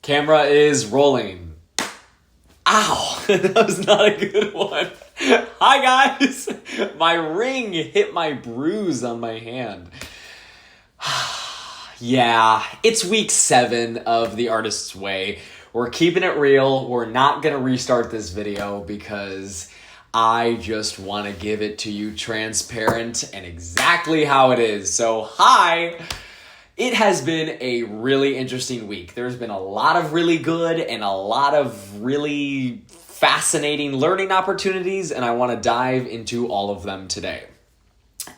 Camera is rolling. Ow, that was not a good one. Hi guys, my ring hit my bruise on my hand. Yeah, it's week 7 of The Artist's Way. We're keeping it real. We're not gonna restart this video because I just want to give it to you transparent and exactly how it is. So hi! It has been a really interesting week. There's been a lot of really good and a lot of really fascinating learning opportunities, and I want to dive into all of them today.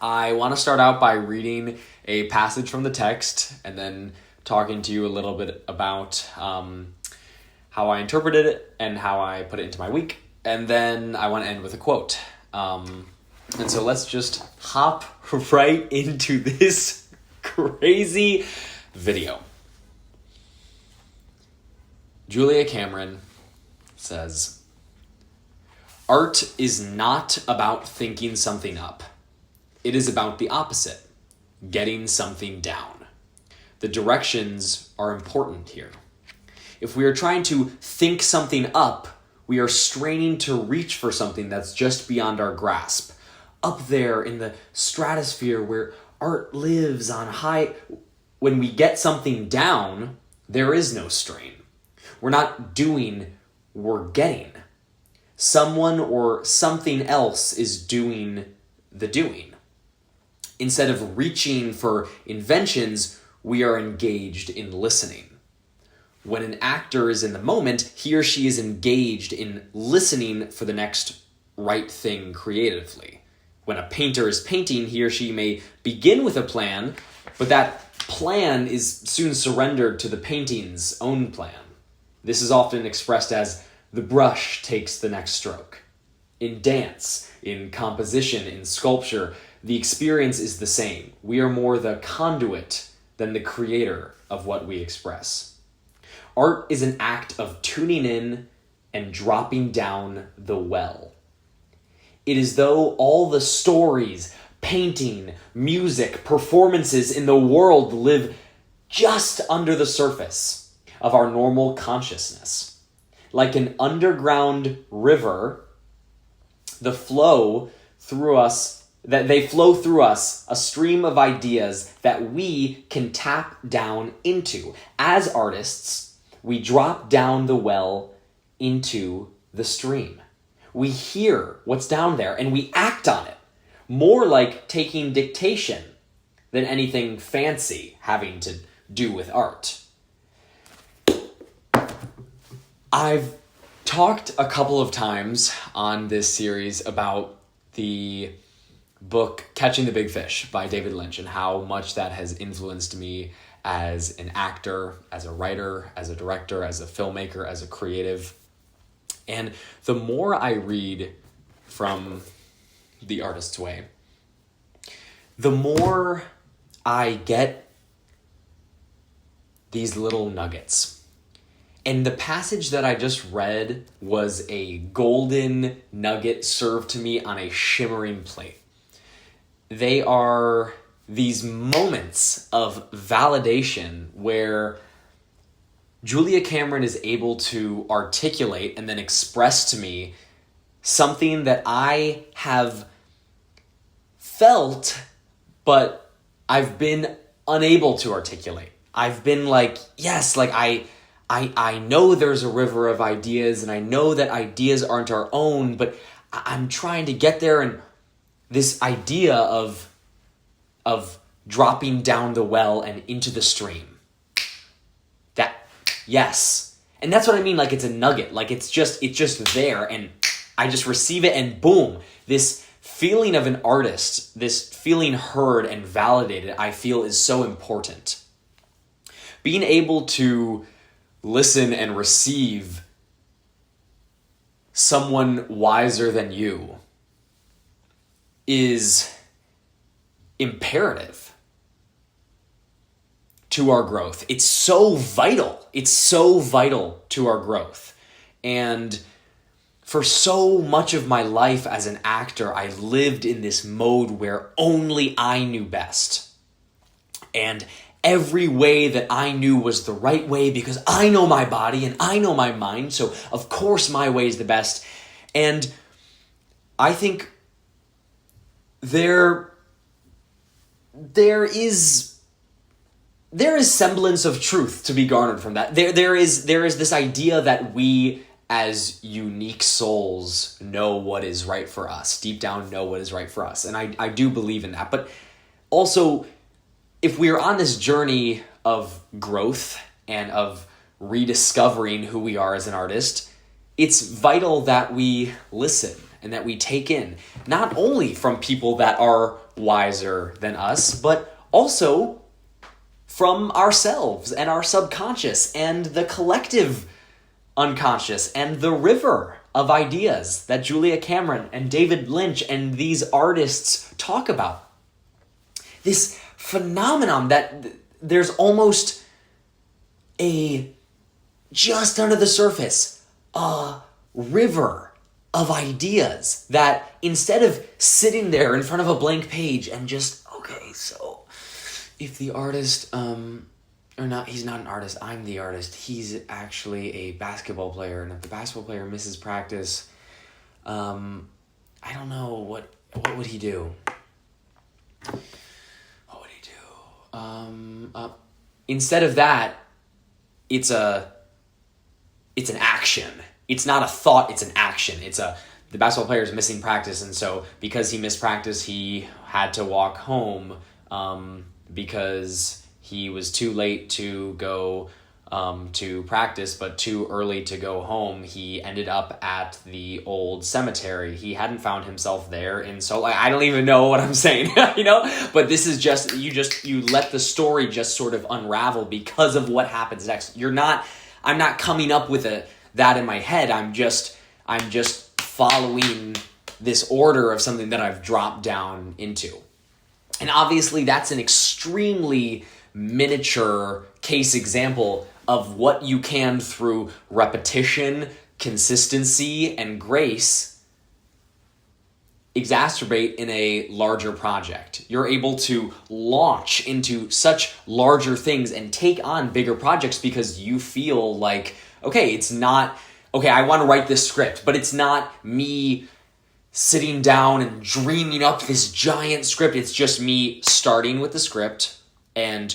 I want to start out by reading a passage from the text and then talking to you a little bit about how I interpreted it and how I put it into my week. And then I want to end with a quote. And so let's just hop right into this crazy video. Julia Cameron says, "Art is not about thinking something up. It is about the opposite, getting something down. The directions are important here. If we are trying to think something up, we are straining to reach for something that's just beyond our grasp. Up there in the stratosphere where art lives on high, when we get something down, there is no strain. We're not doing, we're getting. Someone or something else is doing the doing. Instead of reaching for inventions, we are engaged in listening. When an actor is in the moment, he or she is engaged in listening for the next right thing creatively. When a painter is painting, he or she may begin with a plan, but that plan is soon surrendered to the painting's own plan. This is often expressed as the brush takes the next stroke. In dance, in composition, in sculpture, the experience is the same. We are more the conduit than the creator of what we express. Art is an act of tuning in and dropping down the well. It is though all the stories, painting, music, performances in the world live just under the surface of our normal consciousness. Like an underground river, they flow through us, a stream of ideas that we can tap down into. As artists, we drop down the well into the stream. We hear what's down there and we act on it, more like taking dictation than anything fancy having to do with art. I've talked a couple of times on this series about the book Catching the Big Fish by David Lynch and how much that has influenced me as an actor, as a writer, as a director, as a filmmaker, as a creative. And the more I read from The Artist's Way, the more I get these little nuggets. And the passage that I just read was a golden nugget served to me on a shimmering plate. They are these moments of validation where Julia Cameron is able to articulate and then express to me something that I have felt, but I've been unable to articulate. I've been like, yes, like I know there's a river of ideas and I know that ideas aren't our own, but I'm trying to get there, and this idea of dropping down the well and into the stream. Yes. And that's what I mean, like it's a nugget. Like it's just there and I just receive it and boom. This feeling of an artist, this feeling heard and validated, I feel is so important. Being able to listen and receive someone wiser than you is imperative to our growth. It's so vital. It's so vital to our growth. And for so much of my life as an actor, I lived in this mode where only I knew best. And every way that I knew was the right way because I know my body and I know my mind, so of course my way is the best. And I think there is semblance of truth to be garnered from that. There is this idea that we as unique souls know what is right for us, deep down know what is right for us. And I do believe in that. But also, if we're on this journey of growth and of rediscovering who we are as an artist, it's vital that we listen and that we take in, not only from people that are wiser than us, but also from ourselves and our subconscious and the collective unconscious and the river of ideas that Julia Cameron and David Lynch and these artists talk about. This phenomenon that there's almost just under the surface, a river of ideas that instead of sitting there in front of a blank page and just, okay, so if the artist, he's not an artist, I'm the artist, he's actually a basketball player, and if the basketball player misses practice, I don't know, what would he do? Instead of that, it's an action. It's not a thought, it's an action. The basketball player is missing practice, and so because he missed practice, he had to walk home because he was too late to go to practice, but too early to go home. He ended up at the old cemetery. He hadn't found himself there, and so I don't even know what I'm saying, But this is just you let the story just sort of unravel because of what happens next. I'm not coming up with that in my head. I'm just following this order of something that I've dropped down into. And obviously that's an extremely miniature case example of what you can, through repetition, consistency, and grace, exacerbate in a larger project. You're able to launch into such larger things and take on bigger projects because you feel like, okay, I want to write this script, but it's not me sitting down and dreaming up this giant script. It's just me starting with the script and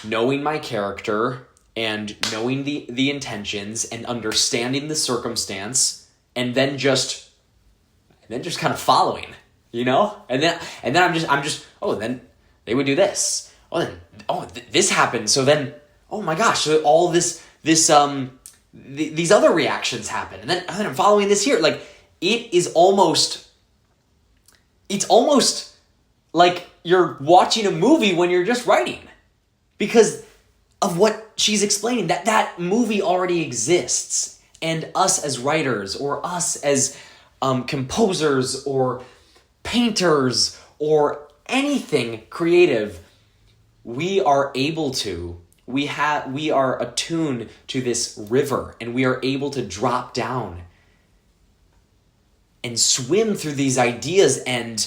knowing my character and knowing the intentions and understanding the circumstance, and then just kind of following, and then I'm just then they would do this, this happened, so then, oh my gosh, so all these other reactions happen, and then I'm following this here. Like, it's almost like you're watching a movie when you're just writing, because of what she's explaining, that movie already exists, and us as writers, or us as composers or painters or anything creative, we are attuned to this river, and we are able to drop down and swim through these ideas and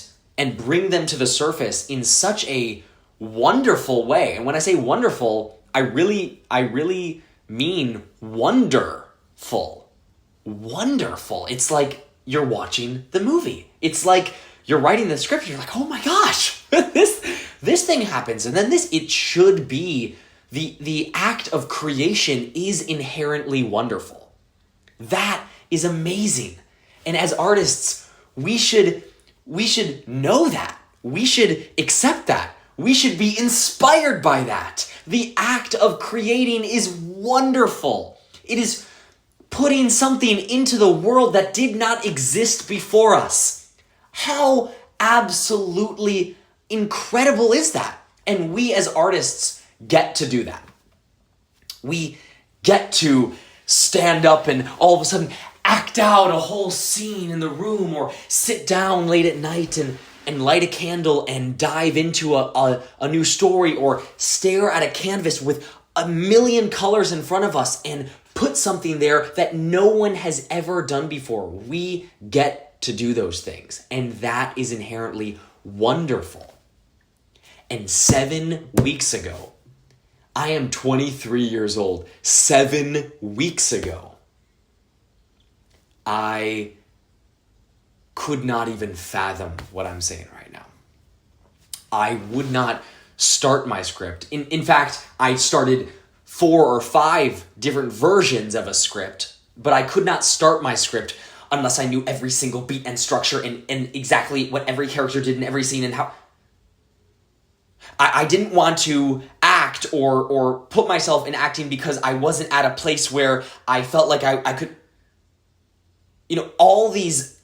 bring them to the surface in such a wonderful way. And when I say wonderful, I really mean wonderful. Wonderful. It's like you're watching the movie. It's like you're writing the script, you're like, oh my gosh, this thing happens, and then it should be, the act of creation is inherently wonderful. That is amazing. And as artists, we should know that. We should accept that. We should be inspired by that. The act of creating is wonderful. It is putting something into the world that did not exist before us. How absolutely incredible is that? And we as artists get to do that. We get to stand up and all of a sudden act out a whole scene in the room, or sit down late at night and light a candle and dive into a new story, or stare at a canvas with a million colors in front of us and put something there that no one has ever done before. We get to do those things, and that is inherently wonderful. And 7 weeks ago, I am 23 years old. 7 weeks ago, I could not even fathom what I'm saying right now. I would not start my script. In fact, I started 4 or 5 different versions of a script, but I could not start my script unless I knew every single beat and structure and exactly what every character did in every scene and how. I didn't want to act or put myself in acting because I wasn't at a place where I felt like I could, all these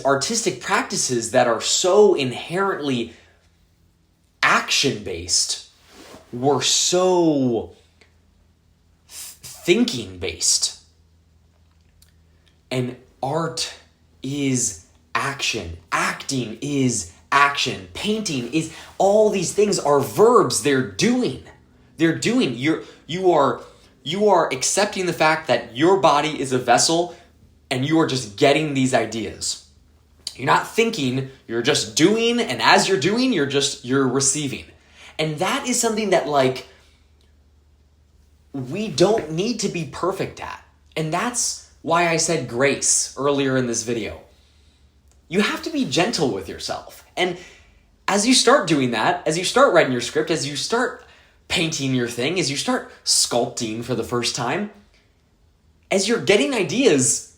artistic practices that are so inherently action-based were so thinking-based. And art is action. Acting is action. Painting is, all these things are verbs. They're doing. You are accepting the fact that your body is a vessel and you are just getting these ideas. You're not thinking, you're just doing, and as you're doing, you're receiving. And that is something that we don't need to be perfect at. And that's why I said grace earlier in this video. You have to be gentle with yourself. And as you start doing that, as you start writing your script, as you start painting your thing, as you start sculpting for the first time, as you're getting ideas,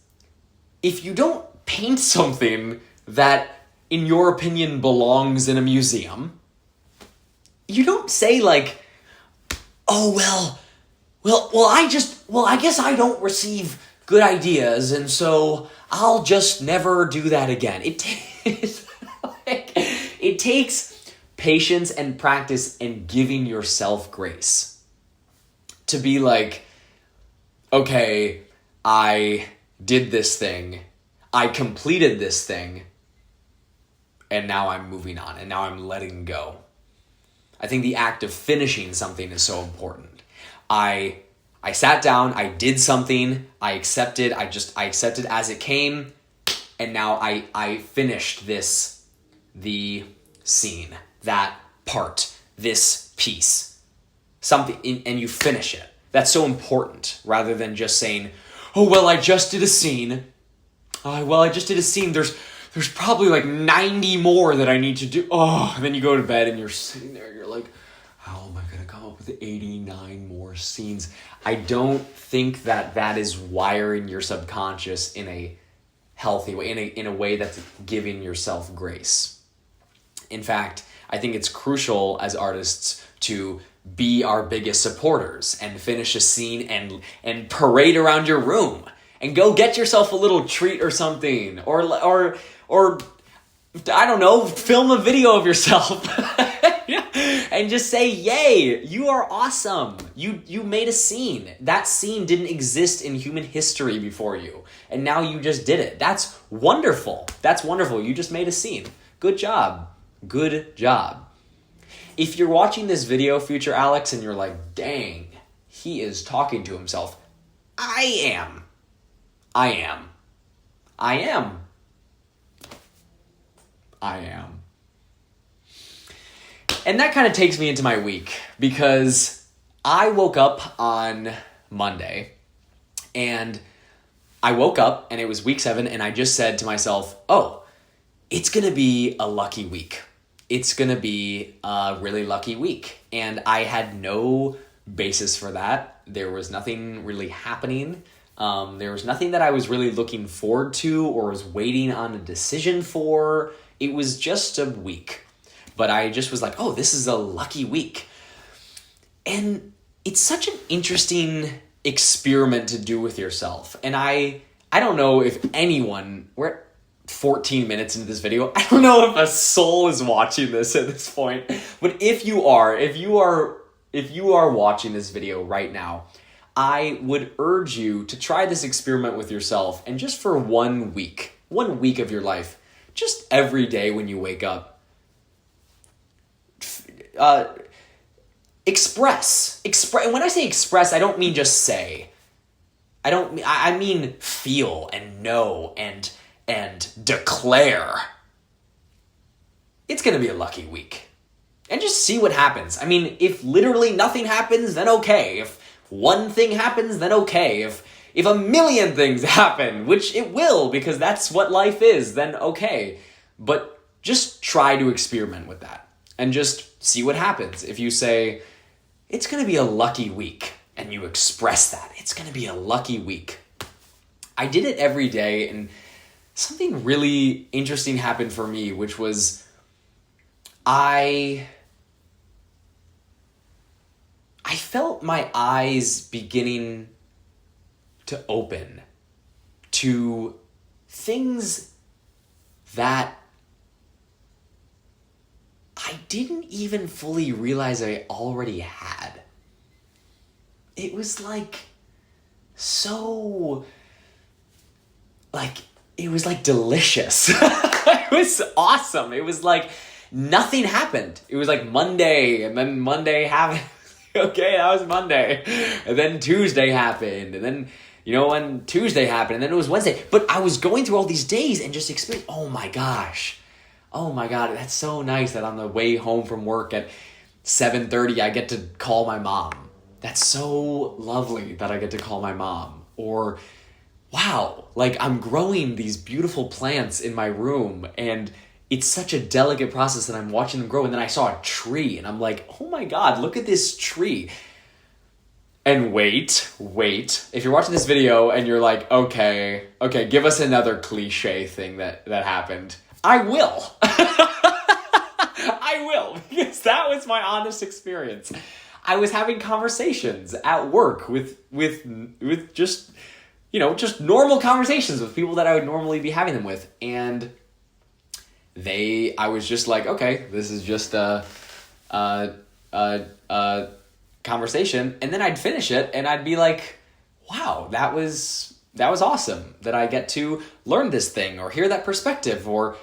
if you don't paint something that, in your opinion, belongs in a museum, you don't say oh, I guess I don't receive good ideas, and so I'll just never do that again. It takes patience and practice and giving yourself grace to be okay, I did this thing, I completed this thing, and now I'm moving on, and now I'm letting go. I think the act of finishing something is so important. I sat down, I did something, I accepted as it came, and now I finished the scene, that part, this piece, something, and you finish it. That's so important, rather than just saying, I just did a scene. There's probably 90 more that I need to do. And then you go to bed and you're sitting there, you're like, how am I going to come up with 89 more scenes? I don't think that is wiring your subconscious in a healthy way, in a way that's giving yourself grace. In fact, I think it's crucial as artists to be our biggest supporters and finish a scene and parade around your room and go get yourself a little treat or something, or I don't know, film a video of yourself and just say, yay, you are awesome. You made a scene. That scene didn't exist in human history before you, and now you just did it. That's wonderful. You just made a scene. Good job. If you're watching this video, future Alex, and you're like, dang, he is talking to himself, I am. And that kind of takes me into my week, because I woke up on Monday, and I woke up and it was week 7, and I just said to myself, it's going to be a lucky week. It's going to be a really lucky week. And I had no basis for that. There was nothing really happening. There was nothing that I was really looking forward to or was waiting on a decision for. It was just a week. But I just was like, this is a lucky week. And it's such an interesting experiment to do with yourself. And I don't know if anyone, we're at 14 minutes into this video, I don't know if a soul is watching this at this point. But if you are watching this video right now, I would urge you to try this experiment with yourself, and just for 1 week of your life, just every day when you wake up, express. And when I say express, I don't mean just say. I mean feel and know and declare. It's going to be a lucky week. and just see what happens. I mean, if literally nothing happens, then okay. If one thing happens, then okay. If a million things happen, which it will, because that's what life is, then okay. But just try to experiment with that and just see what happens. If you say, it's going to be a lucky week, and you express that, it's going to be a lucky week. I did it every day, and something really interesting happened for me, which was I felt my eyes beginning to open to things that I didn't even fully realize I already had. It was it was delicious. It was awesome. It was like nothing happened. It was like Monday, and then Monday happened. Okay, that was Monday. And then Tuesday happened, and then, when Tuesday happened, and then it was Wednesday. But I was going through all these days and just experiencing, oh my God, that's so nice that on the way home from work at 7:30, I get to call my mom. That's so lovely that I get to call my mom. Or, wow, I'm growing these beautiful plants in my room, and it's such a delicate process that I'm watching them grow. And then I saw a tree, and I'm like, oh my God, look at this tree. And wait. If you're watching this video and you're like, okay, give us another cliche thing that happened. I will. I will, because that was my honest experience. I was having conversations at work with just, just normal conversations with people that I would normally be having them with. And I was just like, okay, this is just a conversation. And then I'd finish it and I'd be like, wow, that was awesome that I get to learn this thing or hear that perspective. Or,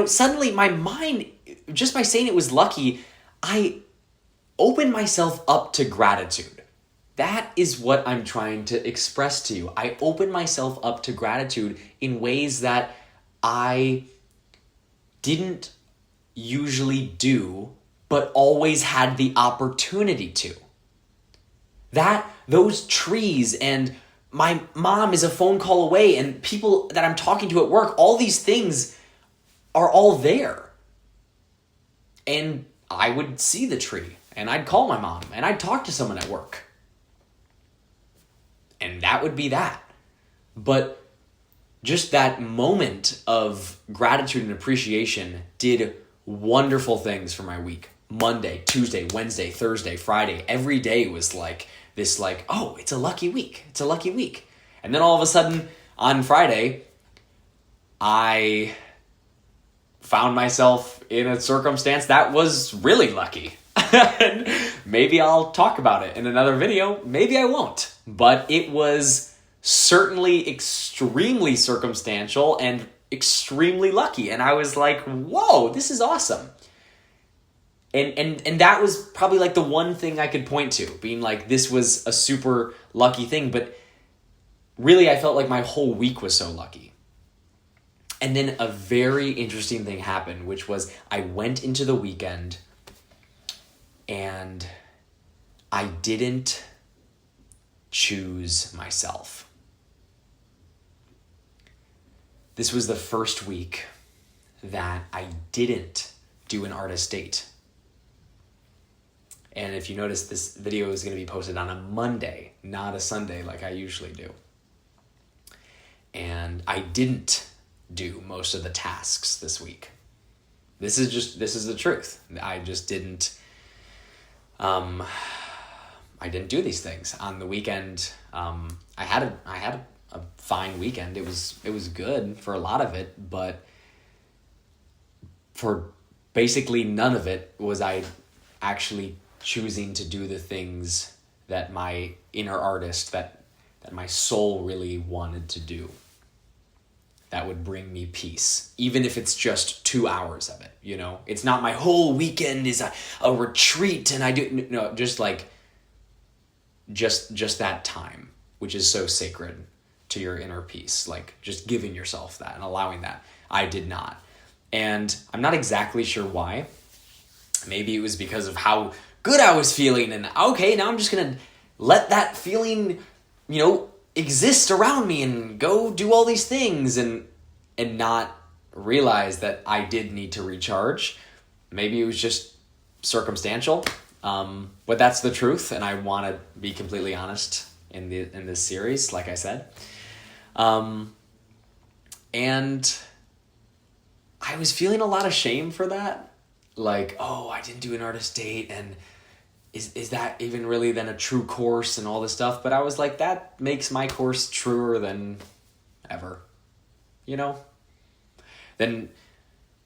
suddenly my mind, just by saying it was lucky, I opened myself up to gratitude. That is what I'm trying to express to you. I opened myself up to gratitude in ways that I didn't usually do, but always had the opportunity to. Those trees, and my mom is a phone call away, and people that I'm talking to at work, all these things are all there. And I would see the tree, and I'd call my mom, and I'd talk to someone at work. And that would be that. But just that moment of gratitude and appreciation did wonderful things for my week. Monday, Tuesday, Wednesday, Thursday, Friday, every day was this, oh, it's a lucky week. It's a lucky week. And then all of a sudden on Friday, I found myself in a circumstance that was really lucky. And maybe I'll talk about it in another video. Maybe I won't. But it was certainly extremely circumstantial and extremely lucky. And I was like, whoa, this is awesome. And that was probably the one thing I could point to, being this was a super lucky thing. But really, I felt like my whole week was so lucky. And then a very interesting thing happened, which was I went into the weekend and I didn't choose myself. This was the first week that I didn't do an artist date. And if you notice, this video is going to be posted on a Monday, not a Sunday like I usually do. And I didn't do most of the tasks this week. This is the truth. I just didn't I didn't do these things on the weekend. I had a fine weekend. It was good for a lot of it, but for basically none of it was I actually choosing to do the things that my inner artist, that my soul really wanted to do. That would bring me peace, even if it's just 2 hours of it, It's not my whole weekend is a retreat and I do, no, just that time, which is so sacred to your inner peace, just giving yourself that and allowing that. I did not. And I'm not exactly sure why. Maybe it was because of how good I was feeling, and okay, now I'm just gonna let that feeling, exist around me and go do all these things and not realize that I did need to recharge. Maybe it was just circumstantial, but that's the truth, and I want to be completely honest in this series, like I said. And I was feeling a lot of shame for that. Like, oh, I didn't do an artist date, and is that even really then a true course and all this stuff? But I was like, that makes my course truer than ever, Then,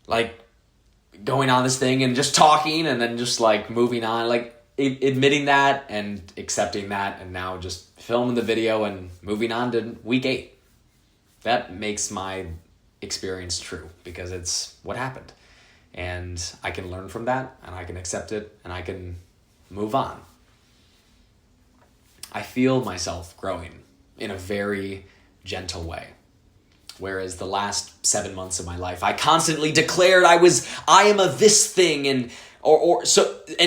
like, going on this thing and just talking and then just, like, moving on, like, admitting that and accepting that, and now just filming the video and moving on to week 8. That makes my experience true, because it's what happened. And I can learn from that, and I can accept it, and I can move on. I feel myself growing in a very gentle way. Whereas the last 7 months of my life, I constantly declared I am a this thing, and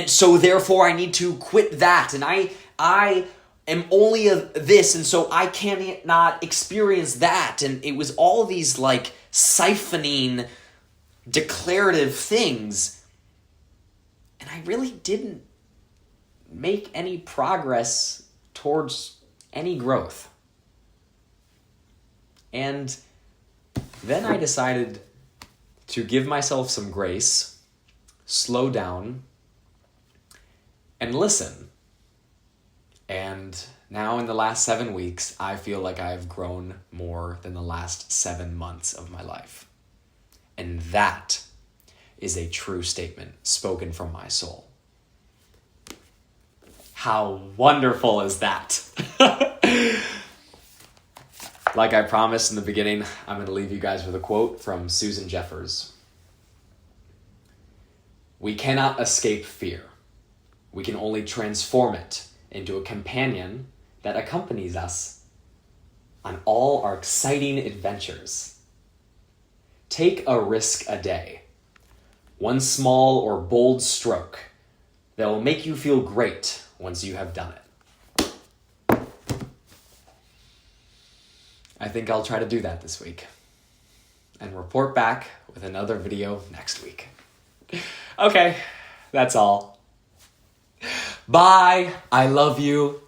so therefore I need to quit that, and I am only a this, and so I cannot experience that. And it was all these like siphoning declarative things, and I really didn't make any progress towards any growth. And then I decided to give myself some grace, slow down, and listen. And now in the last 7 weeks, I feel like I've grown more than the last 7 months of my life. And that is a true statement spoken from my soul. How wonderful is that? Like I promised in the beginning, I'm going to leave you guys with a quote from Susan Jeffers. We cannot escape fear. We can only transform it into a companion that accompanies us on all our exciting adventures. Take a risk a day. One small or bold stroke that will make you feel great once you have done it. I think I'll try to do that this week and report back with another video next week. Okay, that's all. Bye. I love you.